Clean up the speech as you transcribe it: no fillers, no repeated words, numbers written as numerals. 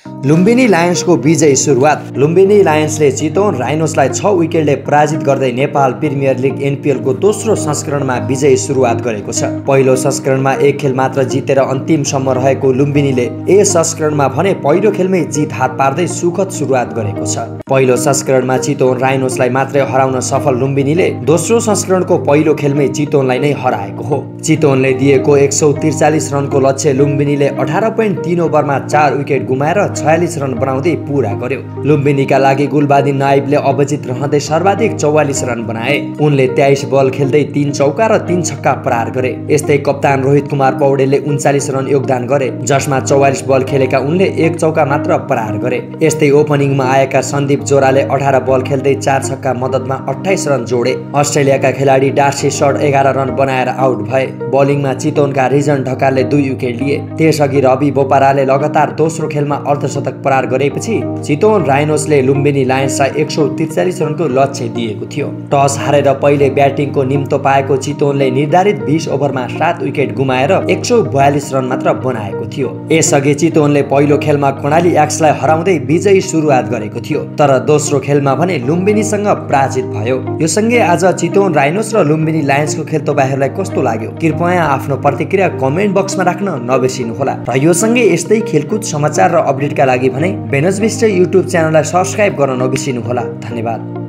लुम्बिनी लायन्सको विजयी सुरुवात। लुम्बिनी लायन्सले चितवन राइनोसलाई 6 विकेटले पराजित गर्दै नेपाल प्रिमियर लिग एनपिएलको दोस्रो संस्करणमा विजयी सुरुवात गरेको छ। पहिलो संस्करणमा 1 खेल मात्र जितेर अन्तिमसम्म रहेको लुम्बिनीले यस संस्करणमा भने पहिलो खेलमै जित हात पार्दै सुखद सुरुवात गरेको छ। पहिलो संस्करणमा चितवन राइनोसलाई मात्रै हराउन सफल लुम्बिनीले दोस्रो संस्करणको पहिलो खेलमै चितवनलाई नै हराएको हो। चितवनले दिएको 143 रनको लक्ष्य लुम्बिनीले 18.3 ओभरमा 4 विकेट गुमाएर 46 रन बनाउँदै पूरा गर्यो। लुम्बिनीका लागि गुलबादी नाइबले अविजित रहँदै सर्वाधिक 44 रन बनाए। उनले 23 बल खेल्दै 3 चौका र 3 छक्का प्रहार गरे। यस्तै कप्तान रोहित कुमार पौडेलले 39 रन योगदान गरे, जसमा 44 बल खेलेका उनले 1 चौका मात्र प्रहार गरे। यस्तै ओपनिङमा आएका सन्दीप जोराले 18 बल खेल्दै 4 छक्का मद्दतमा 28 रन जोडे। अस्ट्रेलियाका खेलाडी डार्सी सर्ट 11 रन बनाएर आउट भए। बलिङमा चितवनका रिजन ढकालले 2 विकेट लिए। त्यसअघि रवि बोपाराले लगातार दोस्रो खेलमा अर्धशतक प्रहार गरेपछि चितवन राइनोसले लुम्बिनी लायन्सलाई 143 रनको लक्ष्य दिएको थियो। टस हारेर पहिले ब्याटिङको निम्तो पाएको चितवनले निर्धारित 20 ओभरमा 7 विकेट गुमाएर 142 रन मात्र बनाएको थियो। यसअघि चितवनले पहिलो खेलमा कर्णाली एक्सलाई हराउँदै विजयी सुरुवात गरेको थियो, तर दोस्रो खेलमा भने लुम्बिनीसँग पराजित भयो। यो सँगै आज चितवन राइनोस र लुम्बिनी लायन्सको खेल तपाईहरुलाई कस्तो लाग्यो? कृपया आफ्नो प्रतिक्रिया कमेन्ट बक्समा राख्न नबिर्सिनुहोला। र यो सँगै यस्तै खेलकुद समाचार र अपडेटका लागि भने बेनजबिस्ट युट्युब च्यानललाई सब्स्क्राइब गर्न नबिर्सिनुहोला। धन्यवाद।